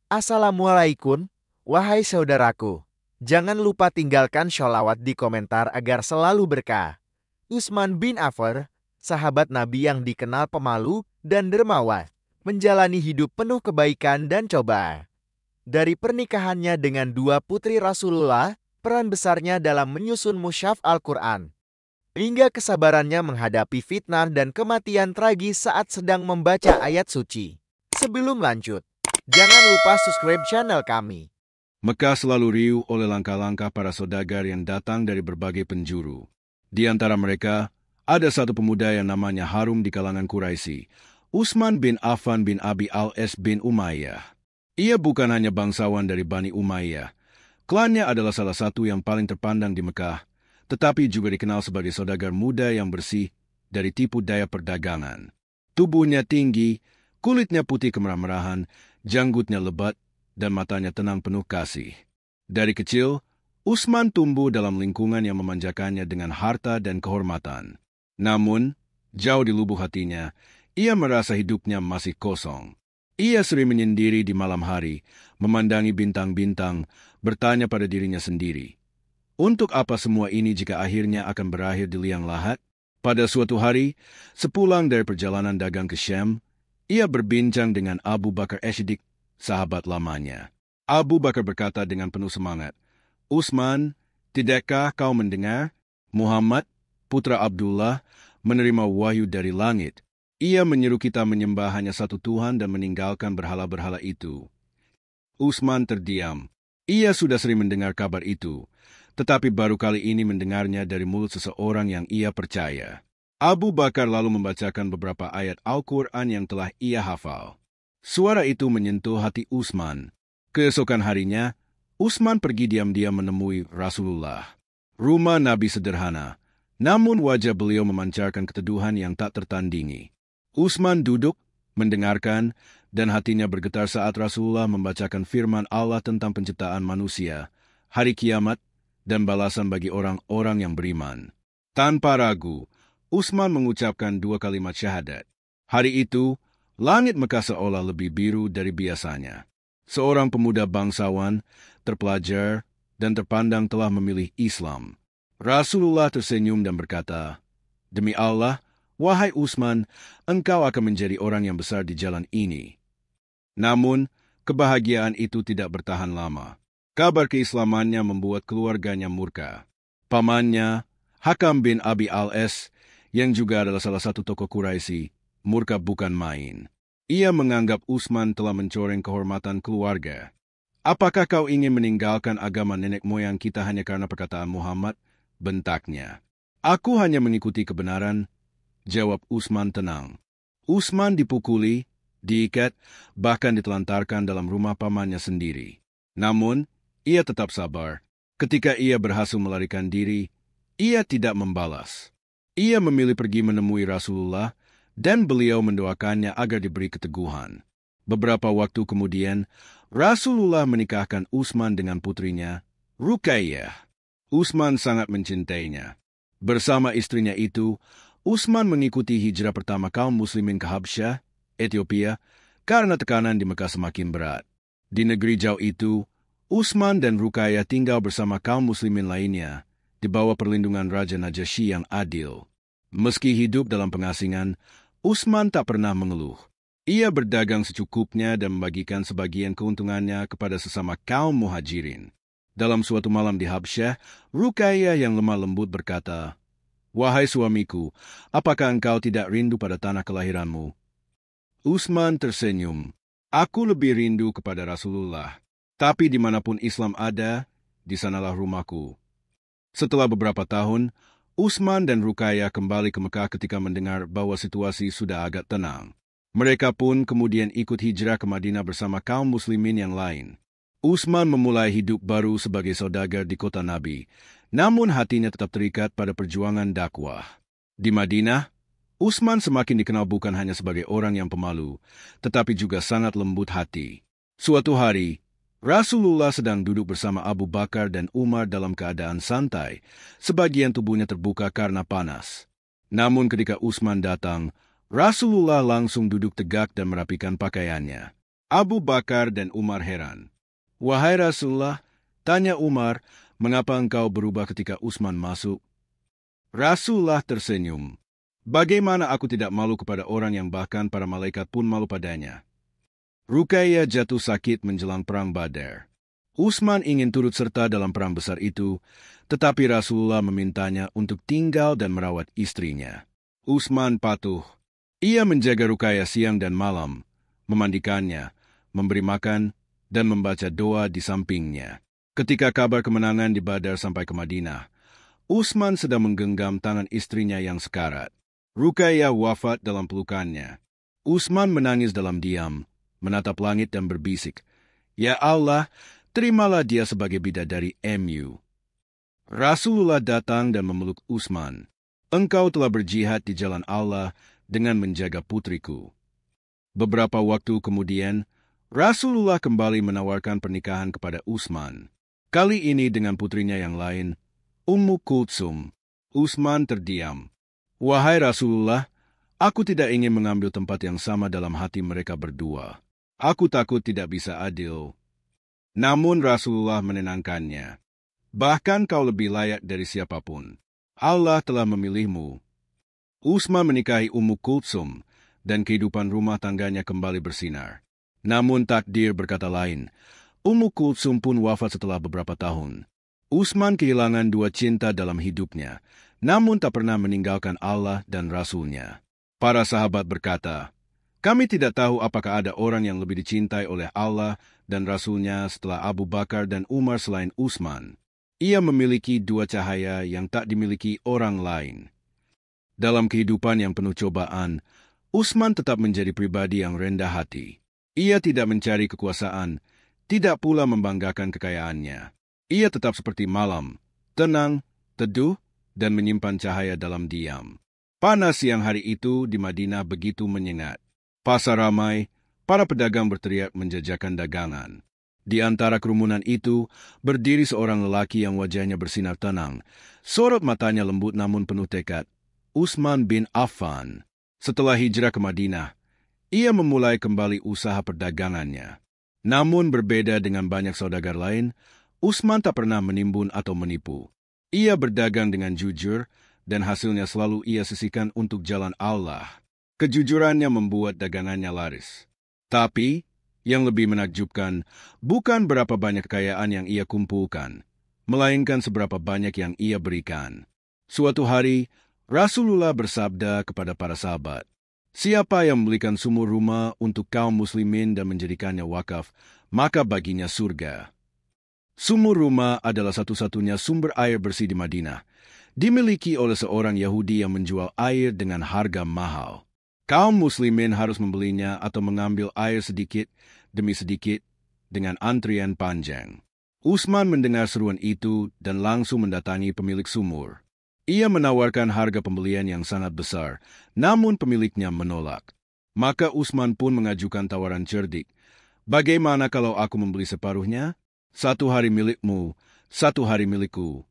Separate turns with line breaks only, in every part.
Assalamualaikum, wahai saudaraku. Jangan lupa tinggalkan sholawat di komentar agar selalu berkah. Utsman bin Affan, sahabat Nabi yang dikenal pemalu dan dermawan, menjalani hidup penuh kebaikan dan cobaan. Dari pernikahannya dengan dua putri Rasulullah, peran besarnya dalam menyusun mushaf Al-Quran, hingga kesabarannya menghadapi fitnah dan kematian tragis saat sedang membaca ayat suci. Sebelum lanjut, jangan lupa subscribe channel kami.
Mekah selalu riuh oleh langkah-langkah para saudagar yang datang dari berbagai penjuru. Di antara mereka, ada satu pemuda yang namanya harum di kalangan Quraisy, Utsman bin Affan bin Abi al-As bin Umayyah. Ia bukan hanya bangsawan dari Bani Umayyah. Klannya adalah salah satu yang paling terpandang di Mekah, tetapi juga dikenal sebagai saudagar muda yang bersih dari tipu daya perdagangan. Tubuhnya tinggi, kulitnya putih kemerah-merahan, janggutnya lebat, dan matanya tenang penuh kasih. Dari kecil, Utsman tumbuh dalam lingkungan yang memanjakannya dengan harta dan kehormatan. Namun, jauh di lubuk hatinya, ia merasa hidupnya masih kosong. Ia sering menyendiri di malam hari, memandangi bintang-bintang, bertanya pada dirinya sendiri, untuk apa semua ini jika akhirnya akan berakhir di liang lahat? Pada suatu hari, sepulang dari perjalanan dagang ke Syam, ia berbincang dengan Abu Bakar As-Siddiq, sahabat lamanya. Abu Bakar berkata dengan penuh semangat, "Utsman, tidakkah kau mendengar? Muhammad, putra Abdullah, menerima wahyu dari langit. Ia menyeru kita menyembah hanya satu Tuhan dan meninggalkan berhala-berhala itu." Utsman terdiam. Ia sudah sering mendengar kabar itu, tetapi baru kali ini mendengarnya dari mulut seseorang yang ia percaya. Abu Bakar lalu membacakan beberapa ayat Al-Quran yang telah ia hafal. Suara itu menyentuh hati Utsman. Keesokan harinya, Utsman pergi diam-diam menemui Rasulullah. Rumah Nabi sederhana, namun wajah beliau memancarkan keteduhan yang tak tertandingi. Utsman duduk, mendengarkan, dan hatinya bergetar saat Rasulullah membacakan firman Allah tentang penciptaan manusia, hari kiamat, dan balasan bagi orang-orang yang beriman. Tanpa ragu, Utsman mengucapkan dua kalimat syahadat. Hari itu, langit Mekah seolah lebih biru dari biasanya. Seorang pemuda bangsawan, terpelajar, dan terpandang telah memilih Islam. Rasulullah tersenyum dan berkata, "Demi Allah, wahai Utsman, engkau akan menjadi orang yang besar di jalan ini." Namun, kebahagiaan itu tidak bertahan lama. Kabar keislamannya membuat keluarganya murka. Pamannya, Hakam bin Abi al-As, yang juga adalah salah satu tokoh Quraisy, murka bukan main. Ia menganggap Utsman telah mencoreng kehormatan keluarga. "Apakah kau ingin meninggalkan agama nenek moyang kita hanya karena perkataan Muhammad?" bentaknya. "Aku hanya mengikuti kebenaran," jawab Utsman tenang. Utsman dipukuli, diikat, bahkan ditelantarkan dalam rumah pamannya sendiri. Namun, ia tetap sabar. Ketika ia berhasil melarikan diri, ia tidak membalas. Ia memilih pergi menemui Rasulullah, dan beliau mendoakannya agar diberi keteguhan. Beberapa waktu kemudian, Rasulullah menikahkan Utsman dengan putrinya, Ruqayyah. Utsman sangat mencintainya. Bersama istrinya itu, Utsman mengikuti hijrah pertama kaum muslimin ke Habsyah, Ethiopia, karena tekanan di Mekah semakin berat. Di negeri jauh itu, Utsman dan Ruqayyah tinggal bersama kaum muslimin lainnya, di bawah perlindungan Raja Najasyi yang adil. Meski hidup dalam pengasingan, Utsman tak pernah mengeluh. Ia berdagang secukupnya dan membagikan sebagian keuntungannya kepada sesama kaum muhajirin. Dalam suatu malam di Habsyah, Ruqayyah yang lemah lembut berkata, "Wahai suamiku, apakah engkau tidak rindu pada tanah kelahiranmu?" Utsman tersenyum. "Aku lebih rindu kepada Rasulullah. Tapi dimanapun Islam ada, di sanalah rumahku." Setelah beberapa tahun, Utsman dan Ruqayyah kembali ke Mekah ketika mendengar bahwa situasi sudah agak tenang. Mereka pun kemudian ikut hijrah ke Madinah bersama kaum muslimin yang lain. Utsman memulai hidup baru sebagai saudagar di kota Nabi, namun hatinya tetap terikat pada perjuangan dakwah. Di Madinah, Utsman semakin dikenal bukan hanya sebagai orang yang pemalu, tetapi juga sangat lembut hati. Suatu hari, Rasulullah sedang duduk bersama Abu Bakar dan Umar dalam keadaan santai, sebagian tubuhnya terbuka karena panas. Namun ketika Utsman datang, Rasulullah langsung duduk tegak dan merapikan pakaiannya. Abu Bakar dan Umar heran. "Wahai Rasulullah," tanya Umar, "mengapa engkau berubah ketika Utsman masuk?" Rasulullah tersenyum. "Bagaimana aku tidak malu kepada orang yang bahkan para malaikat pun malu padanya?" Ruqayyah jatuh sakit menjelang Perang Badar. Utsman ingin turut serta dalam perang besar itu, tetapi Rasulullah memintanya untuk tinggal dan merawat istrinya. Utsman patuh. Ia menjaga Ruqayyah siang dan malam, memandikannya, memberi makan, dan membaca doa di sampingnya. Ketika kabar kemenangan di Badar sampai ke Madinah, Utsman sedang menggenggam tangan istrinya yang sekarat. Ruqayyah wafat dalam pelukannya. Utsman menangis dalam diam, menatap langit dan berbisik, "Ya Allah, terimalah dia sebagai bidadari MU." Rasulullah datang dan memeluk Utsman. "Engkau telah berjihad di jalan Allah dengan menjaga putriku." Beberapa waktu kemudian, Rasulullah kembali menawarkan pernikahan kepada Utsman. Kali ini dengan putrinya yang lain, Ummu Kultsum. Utsman terdiam. "Wahai Rasulullah, aku tidak ingin mengambil tempat yang sama dalam hati mereka berdua. Aku takut tidak bisa adil." Namun Rasulullah menenangkannya. "Bahkan kau lebih layak dari siapapun. Allah telah memilihmu." Utsman menikahi Ummu Kultsum, dan kehidupan rumah tangganya kembali bersinar. Namun takdir berkata lain. Ummu Kultsum pun wafat setelah beberapa tahun. Utsman kehilangan dua cinta dalam hidupnya, namun tak pernah meninggalkan Allah dan Rasul-Nya. Para sahabat berkata, "Kami tidak tahu apakah ada orang yang lebih dicintai oleh Allah dan Rasul-Nya setelah Abu Bakar dan Umar selain Utsman. Ia memiliki dua cahaya yang tak dimiliki orang lain." Dalam kehidupan yang penuh cobaan, Utsman tetap menjadi pribadi yang rendah hati. Ia tidak mencari kekuasaan, tidak pula membanggakan kekayaannya. Ia tetap seperti malam, tenang, teduh, dan menyimpan cahaya dalam diam. Panas siang hari itu di Madinah begitu menyengat. Pasar ramai, para pedagang berteriak menjajakan dagangan. Di antara kerumunan itu, berdiri seorang lelaki yang wajahnya bersinar tenang. Sorot matanya lembut namun penuh tekad. Utsman bin Affan. Setelah hijrah ke Madinah, ia memulai kembali usaha perdagangannya. Namun berbeda dengan banyak saudagar lain, Utsman tak pernah menimbun atau menipu. Ia berdagang dengan jujur, dan hasilnya selalu ia sisihkan untuk jalan Allah. Kejujurannya membuat dagangannya laris. Tapi, yang lebih menakjubkan, bukan berapa banyak kekayaan yang ia kumpulkan, melainkan seberapa banyak yang ia berikan. Suatu hari, Rasulullah bersabda kepada para sahabat, "Siapa yang membelikan sumur rumah untuk kaum muslimin dan menjadikannya wakaf, maka baginya surga." Sumur rumah adalah satu-satunya sumber air bersih di Madinah, dimiliki oleh seorang Yahudi yang menjual air dengan harga mahal. Kaum muslimin harus membelinya atau mengambil air sedikit demi sedikit dengan antrian panjang. Utsman mendengar seruan itu dan langsung mendatangi pemilik sumur. Ia menawarkan harga pembelian yang sangat besar, namun pemiliknya menolak. Maka Utsman pun mengajukan tawaran cerdik. "Bagaimana kalau aku membeli separuhnya? 1 hari milikmu, 1 hari milikku."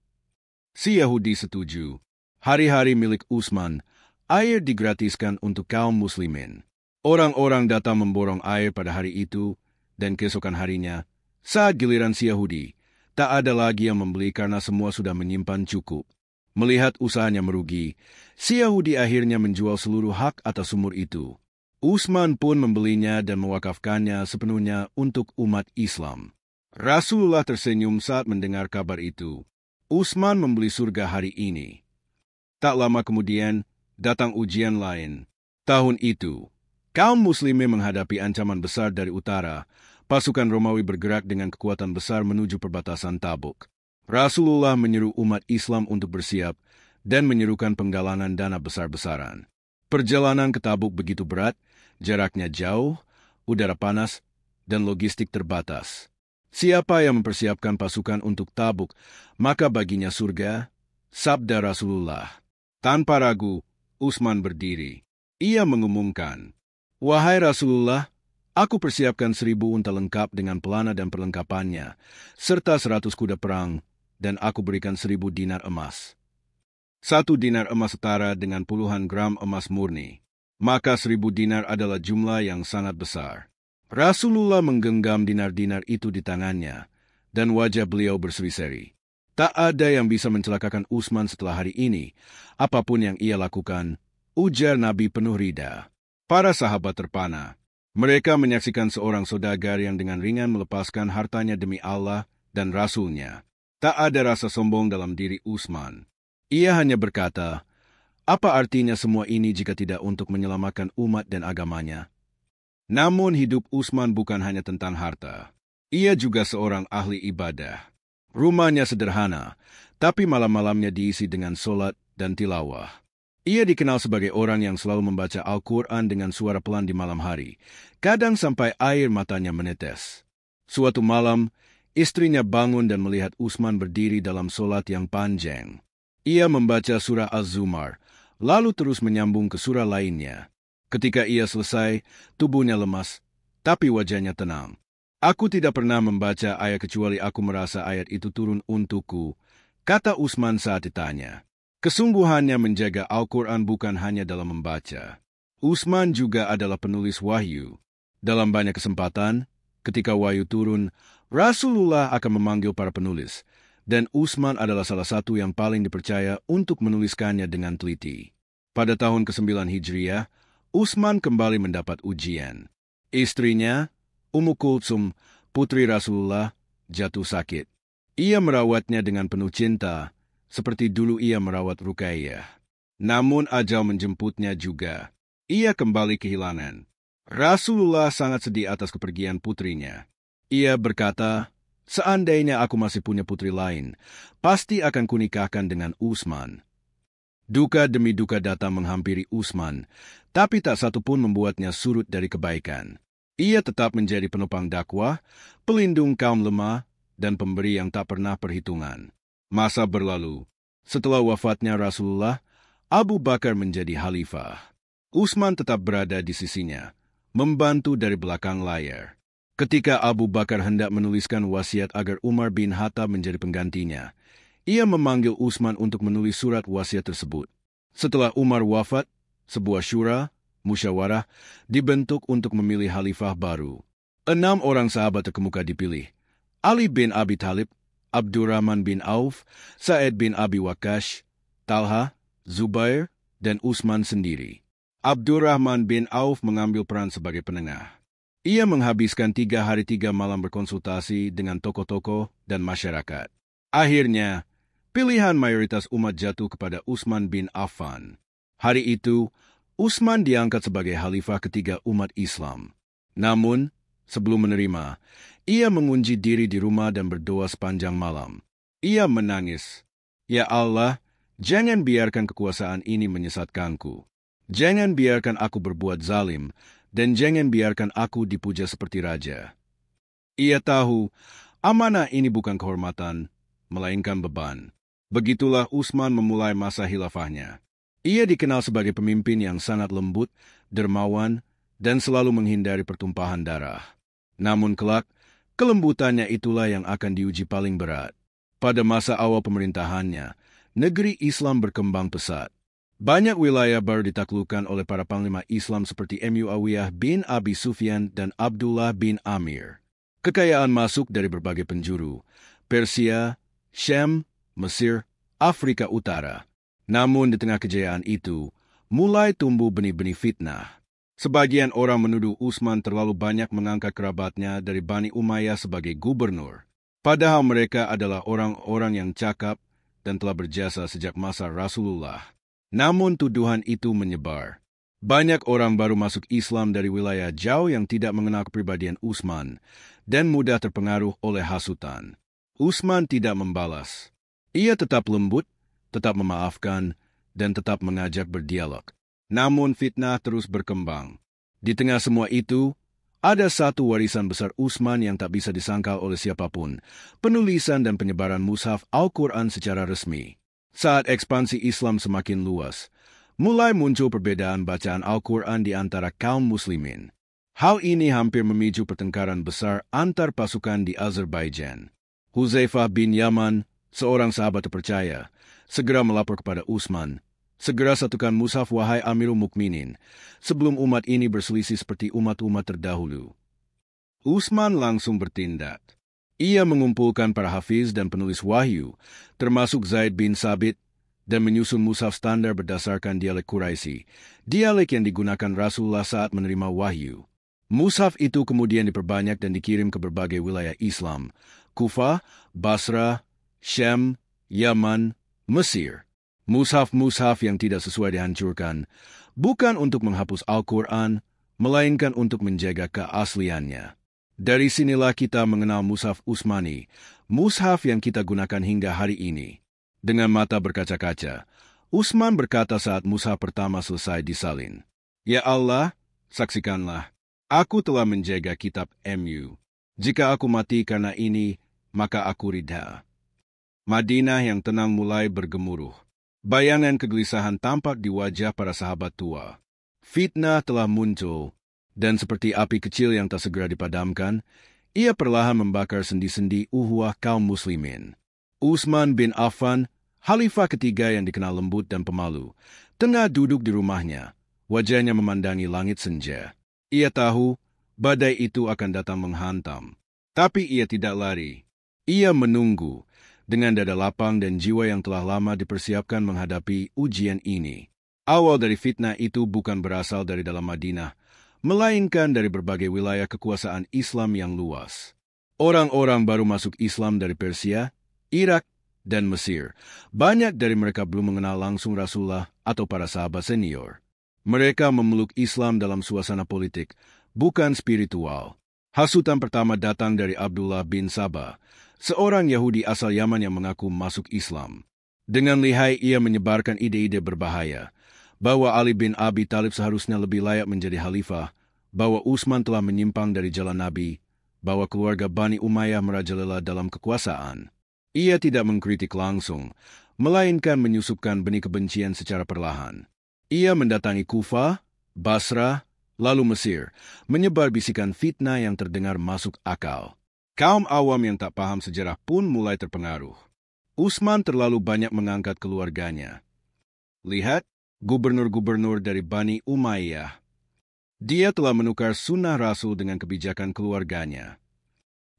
Si Yahudi setuju. Hari-hari milik Utsman, air digratiskan untuk kaum muslimin. Orang-orang datang memborong air pada hari itu, dan keesokan harinya, saat giliran si Yahudi, tak ada lagi yang membeli karena semua sudah menyimpan cukup. Melihat usahanya merugi, si Yahudi akhirnya menjual seluruh hak atas sumur itu. Utsman pun membelinya dan mewakafkannya sepenuhnya untuk umat Islam. Rasulullah tersenyum saat mendengar kabar itu. Utsman membeli surga hari ini. Tak lama kemudian, datang ujian lain. Tahun itu, kaum muslimin menghadapi ancaman besar dari utara. Pasukan Romawi bergerak dengan kekuatan besar menuju perbatasan Tabuk. Rasulullah menyeru umat Islam untuk bersiap dan menyerukan penggalangan dana besar-besaran. Perjalanan ke Tabuk begitu berat, jaraknya jauh, udara panas, dan logistik terbatas. Siapa yang mempersiapkan pasukan untuk Tabuk, maka baginya surga, sabda Rasulullah. Tanpa ragu, Utsman berdiri. Ia mengumumkan, "Wahai Rasulullah, aku persiapkan 1000 unta lengkap dengan pelana dan perlengkapannya, serta 100 kuda perang, dan aku berikan 1000 dinar emas. 1 dinar emas setara dengan puluhan gram emas murni. Maka 1000 dinar adalah jumlah yang sangat besar. Rasulullah menggenggam dinar-dinar itu di tangannya, dan wajah beliau berseri-seri. Tak ada yang bisa mencelakakan Utsman setelah hari ini. Apapun yang ia lakukan, ujar Nabi penuh rida. Para sahabat terpana. Mereka menyaksikan seorang saudagar yang dengan ringan melepaskan hartanya demi Allah dan Rasul-Nya. Tak ada rasa sombong dalam diri Utsman. Ia hanya berkata, apa artinya semua ini jika tidak untuk menyelamatkan umat dan agamanya? Namun hidup Utsman bukan hanya tentang harta. Ia juga seorang ahli ibadah. Rumahnya sederhana, tapi malam-malamnya diisi dengan solat dan tilawah. Ia dikenal sebagai orang yang selalu membaca Al-Quran dengan suara pelan di malam hari, kadang sampai air matanya menetes. Suatu malam, istrinya bangun dan melihat Utsman berdiri dalam solat yang panjang. Ia membaca surah Az-Zumar, lalu terus menyambung ke surah lainnya. Ketika ia selesai, tubuhnya lemas, tapi wajahnya tenang. Aku tidak pernah membaca ayat kecuali aku merasa ayat itu turun untukku, kata Utsman saat ditanya. Kesungguhannya menjaga Al-Quran bukan hanya dalam membaca. Utsman juga adalah penulis wahyu. Dalam banyak kesempatan, ketika wahyu turun, Rasulullah akan memanggil para penulis, dan Utsman adalah salah satu yang paling dipercaya untuk menuliskannya dengan teliti. Pada tahun ke-9 Hijriah, Utsman kembali mendapat ujian. Istrinya, Ummu Kultsum, putri Rasulullah, jatuh sakit. Ia merawatnya dengan penuh cinta, seperti dulu ia merawat Ruqayyah. Namun ajal menjemputnya juga. Ia kembali kehilangan. Rasulullah sangat sedih atas kepergian putrinya. Ia berkata, seandainya aku masih punya putri lain, pasti akan kunikahkan dengan Utsman. Duka demi duka datang menghampiri Utsman, tapi tak satu pun membuatnya surut dari kebaikan. Ia tetap menjadi penopang dakwah, pelindung kaum lemah, dan pemberi yang tak pernah perhitungan. Masa berlalu. Setelah wafatnya Rasulullah, Abu Bakar menjadi khalifah. Utsman tetap berada di sisinya, membantu dari belakang layar. Ketika Abu Bakar hendak menuliskan wasiat agar Umar bin Khattab menjadi penggantinya, ia memanggil Utsman untuk menulis surat wasiat tersebut. Setelah Umar wafat, sebuah syura, musyawarah, dibentuk untuk memilih khalifah baru. 6 orang sahabat terkemuka dipilih. Ali bin Abi Thalib, Abdurrahman bin Auf, Sa'id bin Abi Waqqas, Talha, Zubair, dan Utsman sendiri. Abdurrahman bin Auf mengambil peran sebagai penengah. Ia menghabiskan 3 hari 3 malam berkonsultasi dengan tokoh-tokoh dan masyarakat. Akhirnya, pilihan mayoritas umat jatuh kepada Utsman bin Affan. Hari itu, Utsman diangkat sebagai khalifah ketiga umat Islam. Namun, sebelum menerima, ia mengunci diri di rumah dan berdoa sepanjang malam. Ia menangis, "Ya Allah, jangan biarkan kekuasaan ini menyesatkanku. Jangan biarkan aku berbuat zalim, dan jangan biarkan aku dipuja seperti raja." Ia tahu, amanah ini bukan kehormatan, melainkan beban. Begitulah Utsman memulai masa khilafahnya. Ia dikenal sebagai pemimpin yang sangat lembut, dermawan, dan selalu menghindari pertumpahan darah. Namun kelak, kelembutannya itulah yang akan diuji paling berat. Pada masa awal pemerintahannya, negeri Islam berkembang pesat. Banyak wilayah baru ditaklukkan oleh para panglima Islam seperti Muawiyah bin Abi Sufyan dan Abdullah bin Amir. Kekayaan masuk dari berbagai penjuru, Persia, Syam, Mesir, Afrika Utara. Namun di tengah kejayaan itu, mulai tumbuh benih-benih fitnah. Sebagian orang menuduh Utsman terlalu banyak mengangkat kerabatnya dari Bani Umayyah sebagai gubernur. Padahal mereka adalah orang-orang yang cakap dan telah berjasa sejak masa Rasulullah. Namun tuduhan itu menyebar. Banyak orang baru masuk Islam dari wilayah jauh yang tidak mengenal kepribadian Utsman dan mudah terpengaruh oleh hasutan. Utsman tidak membalas. Ia tetap lembut, tetap memaafkan, dan tetap mengajak berdialog. Namun fitnah terus berkembang. Di tengah semua itu, ada satu warisan besar Utsman yang tak bisa disangkal oleh siapapun, penulisan dan penyebaran mushaf Al-Quran secara resmi. Saat ekspansi Islam semakin luas, mulai muncul perbedaan bacaan Al-Quran di antara kaum muslimin. Hal ini hampir memicu pertengkaran besar antar pasukan di Azerbaijan. Huzaifah bin Yaman, seorang sahabat terpercaya, segera melapor kepada Utsman, "Segera satukan mushaf wahai Amirul Mukminin, sebelum umat ini berselisih seperti umat-umat terdahulu." Utsman langsung bertindak. Ia mengumpulkan para hafiz dan penulis wahyu, termasuk Zaid bin Sabit, dan menyusun mushaf standar berdasarkan dialek Quraisy, dialek yang digunakan Rasulullah saat menerima wahyu. Mushaf itu kemudian diperbanyak dan dikirim ke berbagai wilayah Islam, Kufah, Basra, Syam, Yaman, Mesir. Mushaf-mushaf yang tidak sesuai dihancurkan, bukan untuk menghapus Al-Quran, melainkan untuk menjaga keasliannya. Dari sinilah kita mengenal mushaf Utsmani, mushaf yang kita gunakan hingga hari ini. Dengan mata berkaca-kaca, Utsman berkata saat mushaf pertama selesai disalin, "Ya Allah, saksikanlah, aku telah menjaga kitab MU. Jika aku mati karena ini, maka aku ridha." Madinah yang tenang mulai bergemuruh. Bayangan kegelisahan tampak di wajah para sahabat tua. Fitnah telah muncul, dan seperti api kecil yang tak segera dipadamkan, ia perlahan membakar sendi-sendi uhuah kaum muslimin. Utsman bin Affan, khalifah ketiga yang dikenal lembut dan pemalu, tengah duduk di rumahnya, wajahnya memandangi langit senja. Ia tahu badai itu akan datang menghantam. Tapi ia tidak lari. Ia menunggu, dengan dada lapang dan jiwa yang telah lama dipersiapkan menghadapi ujian ini. Awal dari fitnah itu bukan berasal dari dalam Madinah, melainkan dari berbagai wilayah kekuasaan Islam yang luas. Orang-orang baru masuk Islam dari Persia, Irak, dan Mesir. Banyak dari mereka belum mengenal langsung Rasulullah atau para sahabat senior. Mereka memeluk Islam dalam suasana politik, bukan spiritual. Hasutan pertama datang dari Abdullah bin Sabah, seorang Yahudi asal Yaman yang mengaku masuk Islam. Dengan lihai ia menyebarkan ide-ide berbahaya, bahwa Ali bin Abi Thalib seharusnya lebih layak menjadi khalifah, bahwa Utsman telah menyimpang dari jalan Nabi, bahwa keluarga Bani Umayyah merajalela dalam kekuasaan. Ia tidak mengkritik langsung, melainkan menyusupkan benih kebencian secara perlahan. Ia mendatangi Kufah, Basra, lalu Mesir, menyebar bisikan fitnah yang terdengar masuk akal. Kaum awam yang tak paham sejarah pun mulai terpengaruh. Utsman terlalu banyak mengangkat keluarganya. Lihat, gubernur-gubernur dari Bani Umayyah. Dia telah menukar sunnah Rasul dengan kebijakan keluarganya.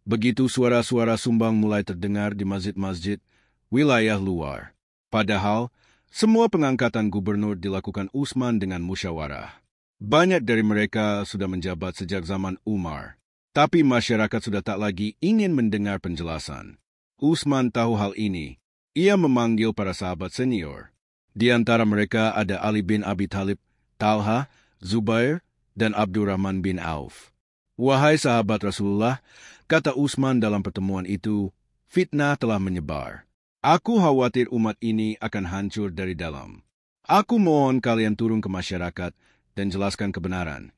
Begitu suara-suara sumbang mulai terdengar di masjid-masjid wilayah luar. Padahal, semua pengangkatan gubernur dilakukan Utsman dengan musyawarah. Banyak dari mereka sudah menjabat sejak zaman Umar. Tapi masyarakat sudah tak lagi ingin mendengar penjelasan. Utsman tahu hal ini. Ia memanggil para sahabat senior. Di antara mereka ada Ali bin Abi Thalib, Talha, Zubair, dan Abdurrahman bin Auf. "Wahai sahabat Rasulullah," kata Utsman dalam pertemuan itu, "fitnah telah menyebar. Aku khawatir umat ini akan hancur dari dalam. Aku mohon kalian turun ke masyarakat dan jelaskan kebenaran."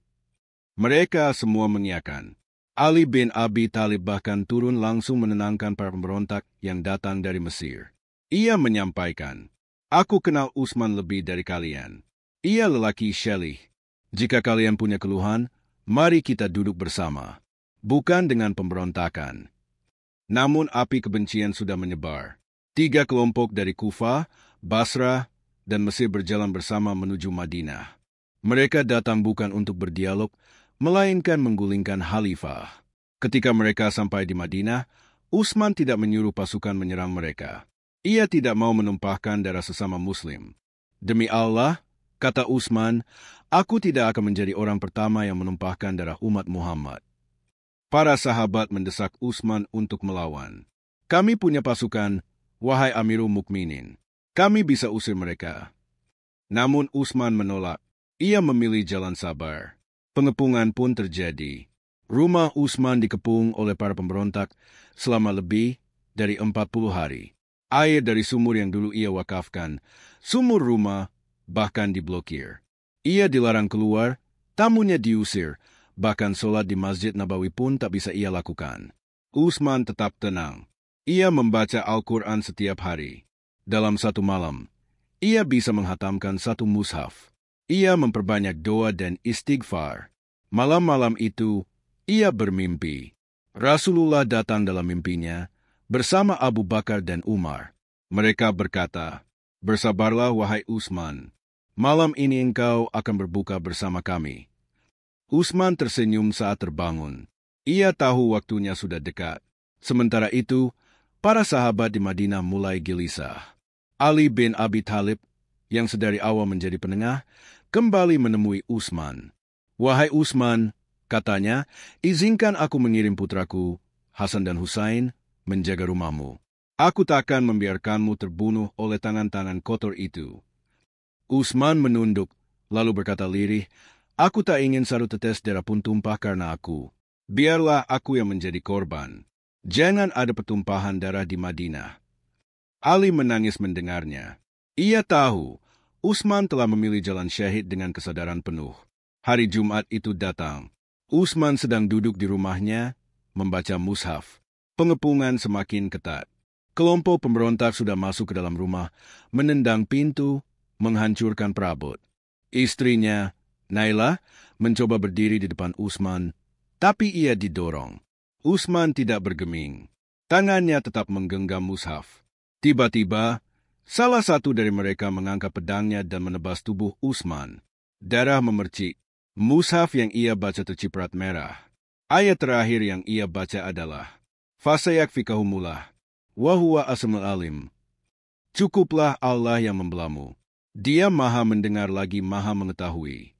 Mereka semua mengiyakan. Ali bin Abi Thalib bahkan turun langsung menenangkan para pemberontak yang datang dari Mesir. Ia menyampaikan, "Aku kenal Utsman lebih dari kalian. Ia lelaki syalih. Jika kalian punya keluhan, mari kita duduk bersama. Bukan dengan pemberontakan." Namun api kebencian sudah menyebar. 3 kelompok dari Kufah, Basra, dan Mesir berjalan bersama menuju Madinah. Mereka datang bukan untuk berdialog, melainkan menggulingkan khalifah. Ketika mereka sampai di Madinah, Utsman tidak menyuruh pasukan menyerang mereka. Ia tidak mau menumpahkan darah sesama Muslim. "Demi Allah," kata Utsman, "aku tidak akan menjadi orang pertama yang menumpahkan darah umat Muhammad." Para sahabat mendesak Utsman untuk melawan. "Kami punya pasukan, wahai Amirul Mukminin. Kami bisa usir mereka." Namun Utsman menolak. Ia memilih jalan sabar. Pengepungan pun terjadi. Rumah Utsman dikepung oleh para pemberontak selama lebih dari 40 hari. Air dari sumur yang dulu ia wakafkan, sumur rumah, bahkan diblokir. Ia dilarang keluar, tamunya diusir, bahkan sholat di Masjid Nabawi pun tak bisa ia lakukan. Utsman tetap tenang. Ia membaca Al-Quran setiap hari. Dalam satu malam, ia bisa menghatamkan 1 mushaf. Ia memperbanyak doa dan istighfar. Malam-malam itu, ia bermimpi. Rasulullah datang dalam mimpinya bersama Abu Bakar dan Umar. Mereka berkata, "Bersabarlah wahai Utsman. Malam ini engkau akan berbuka bersama kami." Utsman tersenyum saat terbangun. Ia tahu waktunya sudah dekat. Sementara itu, para sahabat di Madinah mulai gelisah. Ali bin Abi Thalib, yang sedari awal menjadi penengah, kembali menemui Utsman. "Wahai Utsman," katanya, "izinkan aku mengirim putraku, Hasan dan Husain, menjaga rumahmu. Aku takkan membiarkanmu terbunuh oleh tangan-tangan kotor itu." Utsman menunduk, lalu berkata lirih, "Aku tak ingin satu tetes darah pun tumpah karena aku. Biarlah aku yang menjadi korban. Jangan ada pertumpahan darah di Madinah." Ali menangis mendengarnya. Ia tahu Utsman telah memilih jalan syahid dengan kesadaran penuh. Hari Jumat itu datang. Utsman sedang duduk di rumahnya, membaca mushaf. Pengepungan semakin ketat. Kelompok pemberontak sudah masuk ke dalam rumah, menendang pintu, menghancurkan perabot. Istrinya, Naila, mencoba berdiri di depan Utsman, tapi ia didorong. Utsman tidak bergeming. Tangannya tetap menggenggam mushaf. Tiba-tiba, salah satu dari mereka mengangkat pedangnya dan menebas tubuh Utsman. Darah memercik. Mushaf yang ia baca terciprat merah. Ayat terakhir yang ia baca adalah, "Fasayakfikahumullah, wa huwa asmul alim." Cukuplah Allah yang membelamu. Dia maha mendengar lagi maha mengetahui.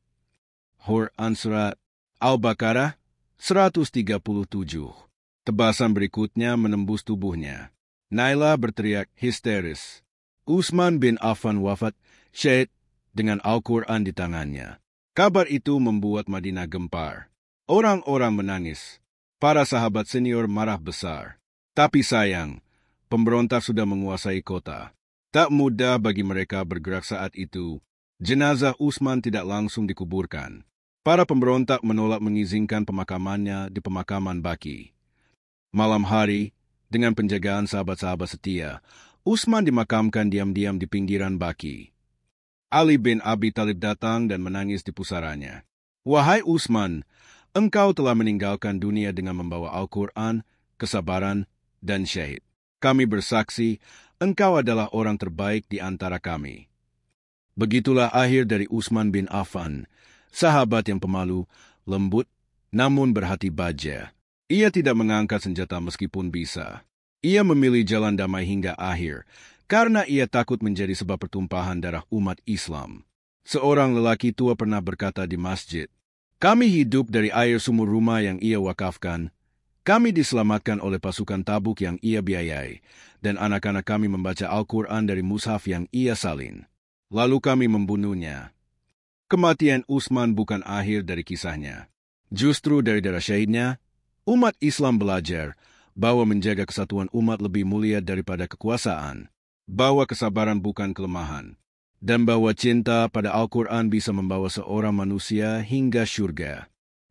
Quran Surat Al-Baqarah 137. Tebasan berikutnya menembus tubuhnya. Naila berteriak histeris. Utsman bin Affan wafat syahid dengan Al-Quran di tangannya. Kabar itu membuat Madinah gempar. Orang-orang menangis. Para sahabat senior marah besar. Tapi sayang, pemberontak sudah menguasai kota. Tak mudah bagi mereka bergerak saat itu. Jenazah Utsman tidak langsung dikuburkan. Para pemberontak menolak mengizinkan pemakamannya di pemakaman Baqi. Malam hari, dengan penjagaan sahabat-sahabat setia, Utsman dimakamkan diam-diam di pinggiran Baqi. Ali bin Abi Thalib datang dan menangis di pusaranya. "Wahai Utsman, engkau telah meninggalkan dunia dengan membawa Al-Quran, kesabaran, dan syahid. Kami bersaksi, engkau adalah orang terbaik di antara kami." Begitulah akhir dari Utsman bin Affan, sahabat yang pemalu, lembut, namun berhati baja. Ia tidak mengangkat senjata meskipun bisa. Ia memilih jalan damai hingga akhir, karena ia takut menjadi sebab pertumpahan darah umat Islam. Seorang lelaki tua pernah berkata di masjid, "Kami hidup dari air sumur rumah yang ia wakafkan. Kami diselamatkan oleh pasukan Tabuk yang ia biayai, dan anak-anak kami membaca Al-Quran dari mushaf yang ia salin. Lalu kami membunuhnya." Kematian Utsman bukan akhir dari kisahnya. Justru dari darah syahidnya, umat Islam belajar bahwa menjaga kesatuan umat lebih mulia daripada kekuasaan, bahwa kesabaran bukan kelemahan, dan bahwa cinta pada Al-Quran bisa membawa seorang manusia hingga syurga.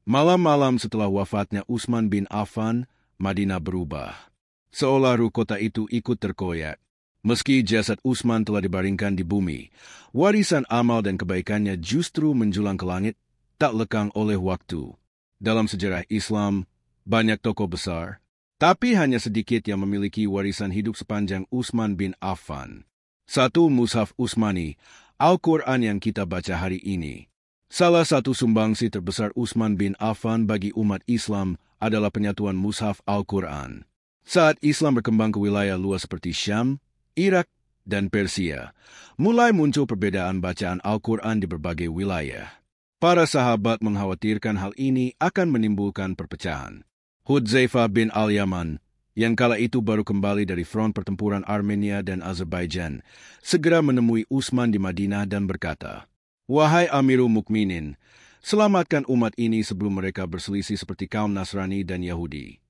Malam-malam setelah wafatnya Utsman bin Affan, Madinah berubah. Seolah ruh kota itu ikut terkoyak. Meski jasad Utsman telah dibaringkan di bumi, warisan amal dan kebaikannya justru menjulang ke langit, tak lekang oleh waktu. Dalam sejarah Islam, banyak tokoh besar, tapi hanya sedikit yang memiliki warisan hidup sepanjang Utsman bin Affan. Satu mushaf Utsmani, Al-Quran yang kita baca hari ini. Salah satu sumbangsi terbesar Utsman bin Affan bagi umat Islam adalah penyatuan mushaf Al-Quran. Saat Islam berkembang ke wilayah luas seperti Syam, Irak, dan Persia, mulai muncul perbedaan bacaan Al-Quran di berbagai wilayah. Para sahabat mengkhawatirkan hal ini akan menimbulkan perpecahan. Hudzaifah bin Al-Yaman, yang kala itu baru kembali dari front pertempuran Armenia dan Azerbaijan, segera menemui Utsman di Madinah dan berkata, "Wahai Amirul Mukminin, selamatkan umat ini sebelum mereka berselisih seperti kaum Nasrani dan Yahudi."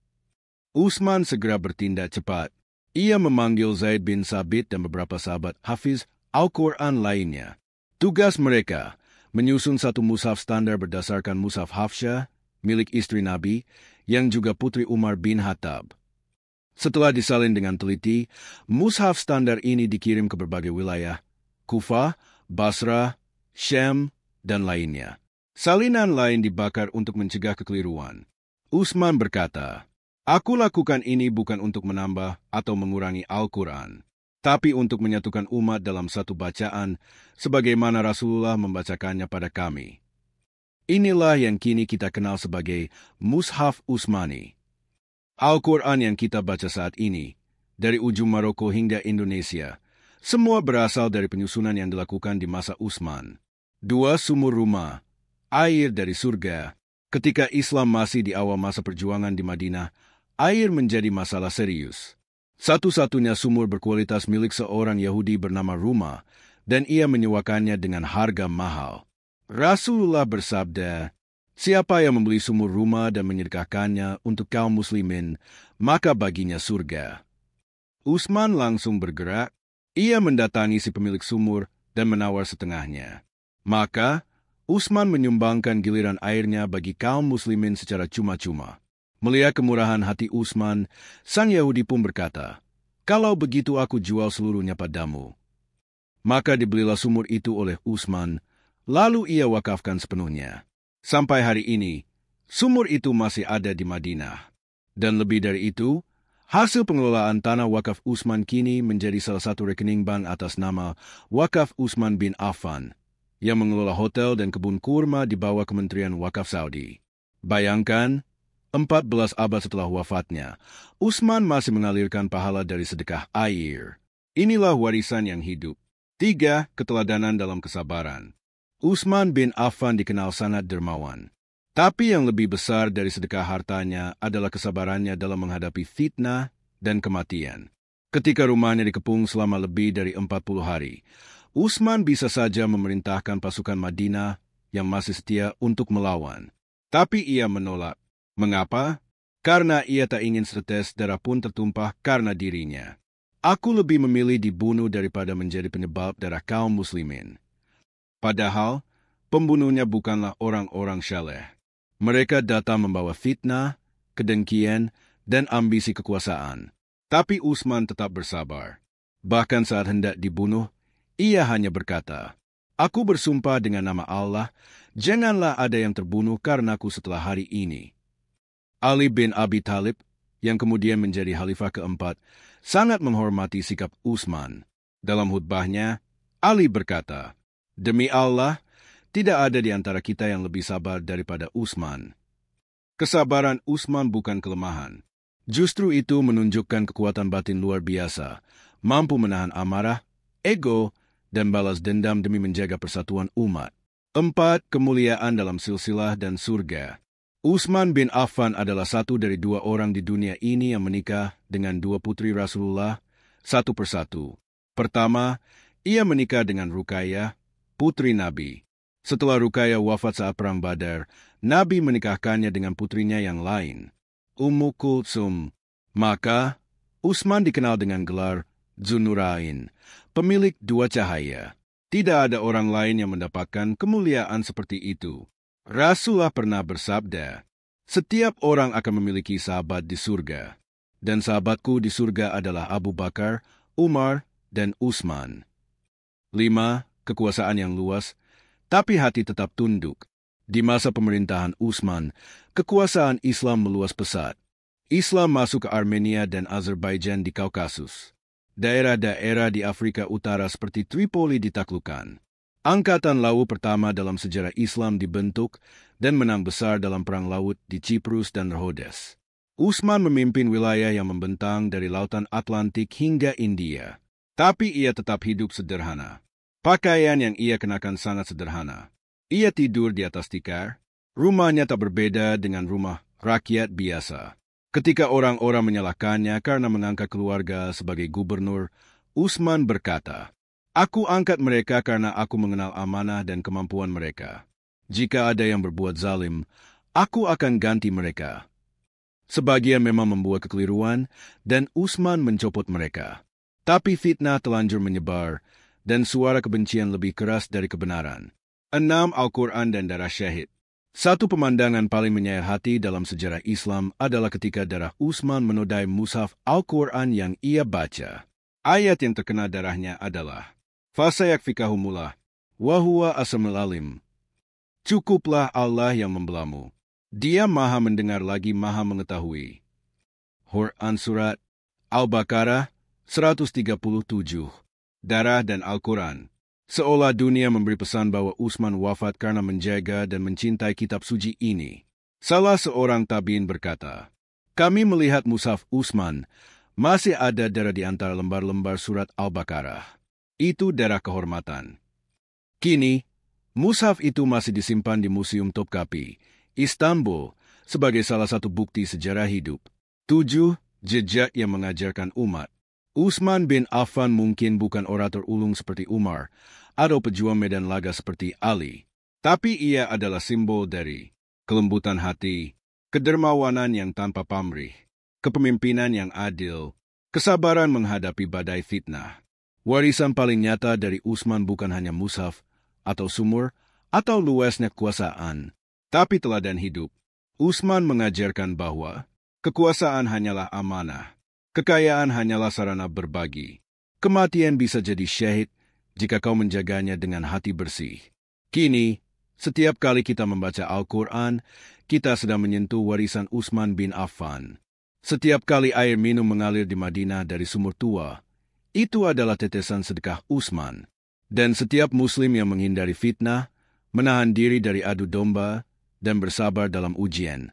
Utsman segera bertindak cepat. Ia memanggil Zaid bin Sabit dan beberapa sahabat Hafiz Al-Quran lainnya. Tugas mereka menyusun satu mushaf standar berdasarkan mushaf Hafsyah, milik istri Nabi, yang juga putri Umar bin Khattab. Setelah disalin dengan teliti, mushaf standar ini dikirim ke berbagai wilayah, Kufah, Basrah, Syam, dan lainnya. Salinan lain dibakar untuk mencegah kekeliruan. Utsman berkata, "Aku lakukan ini bukan untuk menambah atau mengurangi Al-Quran, tapi untuk menyatukan umat dalam satu bacaan, sebagaimana Rasulullah membacakannya pada kami." Inilah yang kini kita kenal sebagai Mushaf Utsmani. Al-Quran yang kita baca saat ini, dari ujung Maroko hingga Indonesia, semua berasal dari penyusunan yang dilakukan di masa Utsman. 2 sumur rumah, air dari surga. Ketika Islam masih di awal masa perjuangan di Madinah, air menjadi masalah serius. Satu-satunya sumur berkualitas milik seorang Yahudi bernama Ruma, dan ia menyewakannya dengan harga mahal. Rasulullah bersabda, "Siapa yang membeli sumur rumah dan menyedekahkannya untuk kaum muslimin, maka baginya surga." Utsman langsung bergerak. Ia mendatangi si pemilik sumur dan menawar setengahnya. Maka, Utsman menyumbangkan giliran airnya bagi kaum muslimin secara cuma-cuma. Melihat kemurahan hati Utsman, sang Yahudi pun berkata, "Kalau begitu aku jual seluruhnya padamu." Maka dibelilah sumur itu oleh Utsman, lalu ia wakafkan sepenuhnya. Sampai hari ini, sumur itu masih ada di Madinah. Dan lebih dari itu, hasil pengelolaan tanah wakaf Utsman kini menjadi salah satu rekening bank atas nama Wakaf Utsman bin Affan, yang mengelola hotel dan kebun kurma di bawah Kementerian Wakaf Saudi. Bayangkan, 14 abad setelah wafatnya, Utsman masih mengalirkan pahala dari sedekah air. Inilah warisan yang hidup. 3. Keteladanan dalam kesabaran. Utsman bin Affan dikenal sangat dermawan. Tapi yang lebih besar dari sedekah hartanya adalah kesabarannya dalam menghadapi fitnah dan kematian. Ketika rumahnya dikepung selama lebih dari 40 hari, Utsman bisa saja memerintahkan pasukan Madinah yang masih setia untuk melawan. Tapi ia menolak. Mengapa? Karena ia tak ingin setetes darah pun tertumpah karena dirinya. "Aku lebih memilih dibunuh daripada menjadi penyebab darah kaum muslimin." Padahal, pembunuhnya bukanlah orang-orang syaleh. Mereka datang membawa fitnah, kedengkian, dan ambisi kekuasaan. Tapi Utsman tetap bersabar. Bahkan saat hendak dibunuh, ia hanya berkata, "Aku bersumpah dengan nama Allah, janganlah ada yang terbunuh karenaku setelah hari ini." Ali bin Abi Thalib, yang kemudian menjadi khalifah keempat, sangat menghormati sikap Utsman. Dalam khutbahnya, Ali berkata, "Demi Allah, tidak ada di antara kita yang lebih sabar daripada Utsman." Kesabaran Utsman bukan kelemahan. Justru itu menunjukkan kekuatan batin luar biasa, mampu menahan amarah, ego, dan balas dendam demi menjaga persatuan umat. 4. Kemuliaan dalam silsilah dan surga. Utsman bin Affan adalah satu dari 2 orang di dunia ini yang menikah dengan 2 putri Rasulullah, satu persatu. Pertama, ia menikah dengan Ruqayyah, putri Nabi. Setelah Ruqayyah wafat saat Perang Badar, Nabi menikahkannya dengan putrinya yang lain, Ummu Kulsum. Maka, Utsman dikenal dengan gelar Dzunurain, pemilik 2 cahaya. Tidak ada orang lain yang mendapatkan kemuliaan seperti itu. Rasulullah pernah bersabda, "Setiap orang akan memiliki sahabat di surga, dan sahabatku di surga adalah Abu Bakar, Umar, dan Utsman." 5. Kekuasaan yang luas, tapi hati tetap tunduk. Di masa pemerintahan Utsman, kekuasaan Islam meluas pesat. Islam masuk ke Armenia dan Azerbaijan di Kaukasus. Daerah-daerah di Afrika Utara seperti Tripoli ditaklukkan. Angkatan laut pertama dalam sejarah Islam dibentuk dan menang besar dalam perang laut di Cyprus dan Rhodes. Utsman memimpin wilayah yang membentang dari Lautan Atlantik hingga India. Tapi ia tetap hidup sederhana. Pakaian yang ia kenakan sangat sederhana. Ia tidur di atas tikar. Rumahnya tak berbeda dengan rumah rakyat biasa. Ketika orang-orang menyalahkannya karena mengangkat keluarga sebagai gubernur, Utsman berkata, "Aku angkat mereka karena aku mengenal amanah dan kemampuan mereka. Jika ada yang berbuat zalim, aku akan ganti mereka." Sebagian memang membuat kekeliruan, dan Utsman mencopot mereka. Tapi fitnah telanjur menyebar, dan suara kebencian lebih keras dari kebenaran. 6. Al-Quran dan darah syahid. Satu pemandangan paling menyayat hati dalam sejarah Islam adalah ketika darah Utsman menodai mushaf Al-Quran yang ia baca. Ayat yang terkena darahnya adalah, "Fasayakfikahumullah, wahuwa asamul alim." Cukuplah Allah yang membelamu. Dia maha mendengar lagi maha mengetahui. Quran Surat Al-Baqarah 137. Darah dan Al-Quran. Seolah dunia memberi pesan bahwa Utsman wafat karena menjaga dan mencintai kitab suci ini. Salah seorang tabiin berkata, "Kami melihat mushaf Utsman, masih ada darah di antara lembar-lembar surat Al-Baqarah. Itu darah kehormatan." Kini, mushaf itu masih disimpan di Museum Topkapi, Istanbul, sebagai salah satu bukti sejarah hidup. 7. Jejak yang mengajarkan umat. Utsman bin Affan mungkin bukan orator ulung seperti Umar atau pejuang medan laga seperti Ali, tapi ia adalah simbol dari kelembutan hati, kedermawanan yang tanpa pamrih, kepemimpinan yang adil, kesabaran menghadapi badai fitnah. Warisan paling nyata dari Utsman bukan hanya mushaf atau sumur atau luasnya kekuasaan, tapi teladan hidup. Utsman mengajarkan bahwa kekuasaan hanyalah amanah. Kekayaan hanyalah sarana berbagi. Kematian bisa jadi syahid jika kau menjaganya dengan hati bersih. Kini, setiap kali kita membaca Al-Quran, kita sedang menyentuh warisan Utsman bin Affan. Setiap kali air minum mengalir di Madinah dari sumur tua, itu adalah tetesan sedekah Utsman. Dan setiap muslim yang menghindari fitnah, menahan diri dari adu domba, dan bersabar dalam ujian,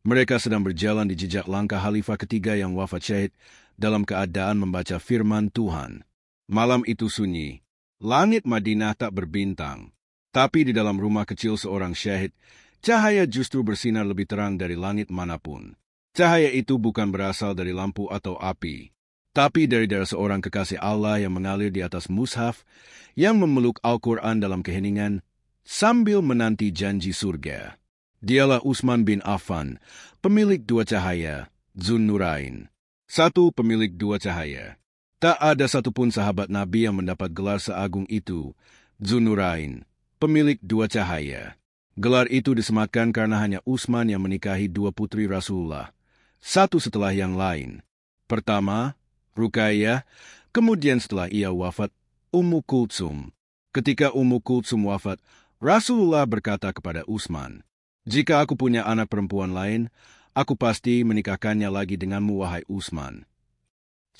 mereka sedang berjalan di jejak langkah Khalifah ketiga yang wafat syahid dalam keadaan membaca firman Tuhan. Malam itu sunyi. Langit Madinah tak berbintang. Tapi di dalam rumah kecil seorang syahid, cahaya justru bersinar lebih terang dari langit manapun. Cahaya itu bukan berasal dari lampu atau api, tapi dari darah seorang kekasih Allah yang mengalir di atas mushaf, yang memeluk Al-Quran dalam keheningan, sambil menanti janji surga. Dialah Utsman bin Affan, pemilik dua cahaya, Dzun-Nurain. 1. Pemilik dua cahaya. Tak ada satupun sahabat Nabi yang mendapat gelar seagung itu, Dzun-Nurain, pemilik dua cahaya. Gelar itu disematkan karena hanya Utsman yang menikahi dua putri Rasulullah, satu setelah yang lain. Pertama, Ruqayyah, kemudian setelah ia wafat, Ummu Kultsum. Ketika Ummu Kultsum wafat, Rasulullah berkata kepada Utsman, "Jika aku punya anak perempuan lain, aku pasti menikahkannya lagi denganmu, wahai Utsman."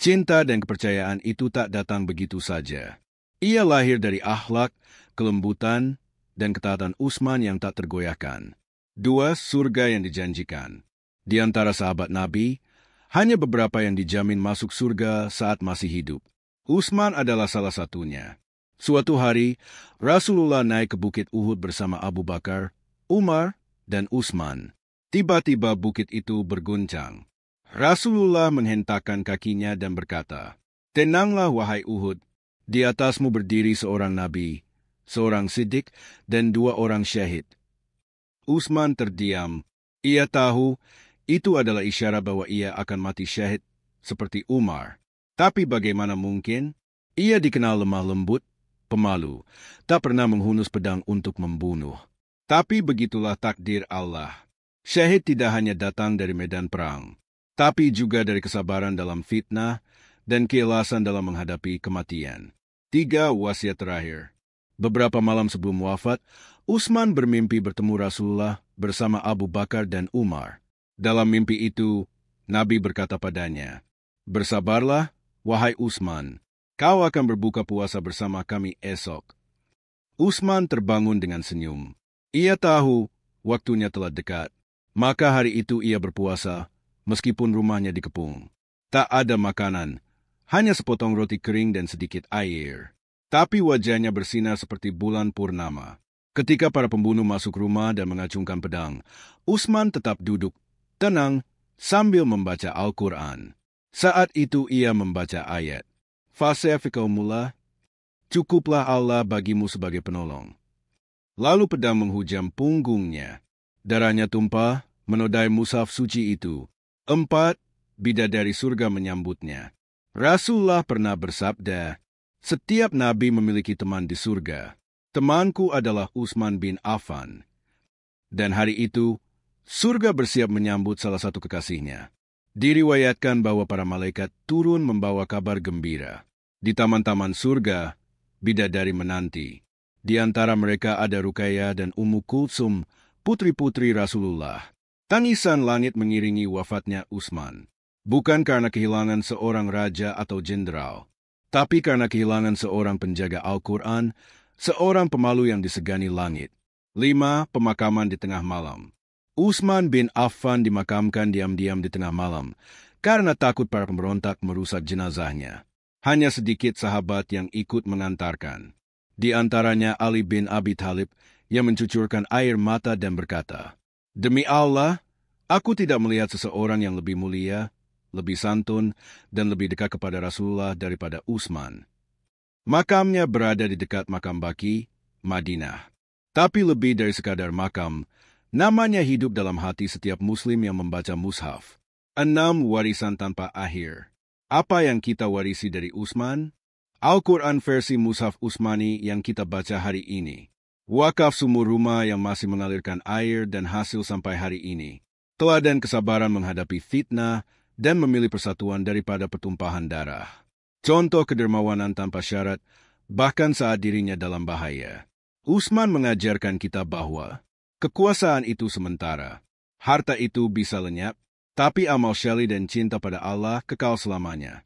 Cinta dan kepercayaan itu tak datang begitu saja. Ia lahir dari akhlak, kelembutan, dan ketaatan Utsman yang tak tergoyahkan. 2. Surga yang dijanjikan. Di antara sahabat Nabi, hanya beberapa yang dijamin masuk surga saat masih hidup. Utsman adalah salah satunya. Suatu hari, Rasulullah naik ke Bukit Uhud bersama Abu Bakar, Umar, dan Utsman. Tiba-tiba bukit itu berguncang. Rasulullah menghentakkan kakinya dan berkata, "Tenanglah, wahai Uhud. Di atasmu berdiri seorang nabi, seorang siddiq, dan dua orang syahid." Utsman terdiam. Ia tahu itu adalah isyarat bahwa ia akan mati syahid seperti Umar. Tapi bagaimana mungkin? Ia dikenal lemah lembut, pemalu, tak pernah menghunus pedang untuk membunuh. Tapi begitulah takdir Allah. Syahid tidak hanya datang dari medan perang, tapi juga dari kesabaran dalam fitnah dan keikhlasan dalam menghadapi kematian. 3. Wasiat terakhir. Beberapa malam sebelum wafat, Utsman bermimpi bertemu Rasulullah bersama Abu Bakar dan Umar. Dalam mimpi itu, Nabi berkata padanya, "Bersabarlah, wahai Utsman, kau akan berbuka puasa bersama kami esok." Utsman terbangun dengan senyum. Ia tahu waktunya telah dekat. Maka hari itu ia berpuasa, meskipun rumahnya dikepung. Tak ada makanan, hanya sepotong roti kering dan sedikit air. Tapi wajahnya bersinar seperti bulan purnama. Ketika para pembunuh masuk rumah dan mengacungkan pedang, Utsman tetap duduk, tenang, sambil membaca Al-Quran. Saat itu ia membaca ayat, "Fasyafiqaumullah, cukuplah Allah bagimu sebagai penolong." Lalu pedang menghujam punggungnya. Darahnya tumpah, menodai mushaf suci itu. 4. Bidadari surga menyambutnya. Rasulullah pernah bersabda, "Setiap nabi memiliki teman di surga. Temanku adalah Utsman bin Affan." Dan hari itu, surga bersiap menyambut salah satu kekasihnya. Diriwayatkan bahwa para malaikat turun membawa kabar gembira. Di taman-taman surga, bidadari menanti. Di antara mereka ada Ruqayyah dan Ummu Kultsum, putri-putri Rasulullah. Tangisan langit mengiringi wafatnya Utsman. Bukan karena kehilangan seorang raja atau jenderal, tapi karena kehilangan seorang penjaga Al-Quran seorang pemalu yang disegani langit. 5. Pemakaman di tengah malam. Utsman bin Affan dimakamkan diam-diam di tengah malam karena takut para pemberontak merusak jenazahnya. Hanya sedikit sahabat yang ikut mengantarkan. Di antaranya Ali bin Abi Thalib yang mencucurkan air mata dan berkata, "Demi Allah, aku tidak melihat seseorang yang lebih mulia, lebih santun, dan lebih dekat kepada Rasulullah daripada Utsman." Makamnya berada di dekat makam Baqi, Madinah. Tapi lebih dari sekadar makam, namanya hidup dalam hati setiap muslim yang membaca mushaf. 6. Warisan tanpa akhir. Apa yang kita warisi dari Utsman? Al-Quran versi mushaf Utsmani yang kita baca hari ini. Wakaf sumur rumah yang masih mengalirkan air dan hasil sampai hari ini. Teladan kesabaran menghadapi fitnah dan memilih persatuan daripada pertumpahan darah. Contoh kedermawanan tanpa syarat, bahkan saat dirinya dalam bahaya. Utsman mengajarkan kita bahwa kekuasaan itu sementara, harta itu bisa lenyap, tapi amal syali dan cinta pada Allah kekal selamanya.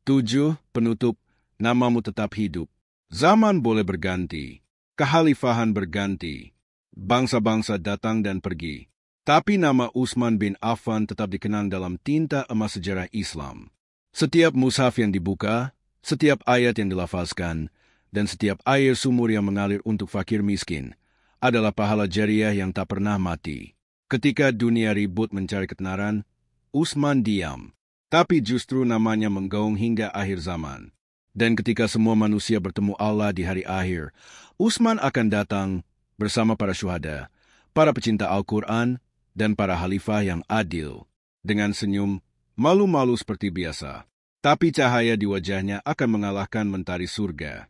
7. Penutup, namamu tetap hidup. Zaman boleh berganti, kehalifahan berganti, bangsa-bangsa datang dan pergi, tapi nama Utsman bin Affan tetap dikenang dalam tinta emas sejarah Islam. Setiap mushaf yang dibuka, setiap ayat yang dilafazkan, dan setiap air sumur yang mengalir untuk fakir miskin adalah pahala jariah yang tak pernah mati. Ketika dunia ribut mencari ketenaran, Utsman diam, tapi justru namanya menggaung hingga akhir zaman. Dan ketika semua manusia bertemu Allah di hari akhir, Utsman akan datang bersama para syuhada, para pecinta Al-Quran, dan para khalifah yang adil. Dengan senyum, malu-malu seperti biasa, tapi cahaya di wajahnya akan mengalahkan mentari surga.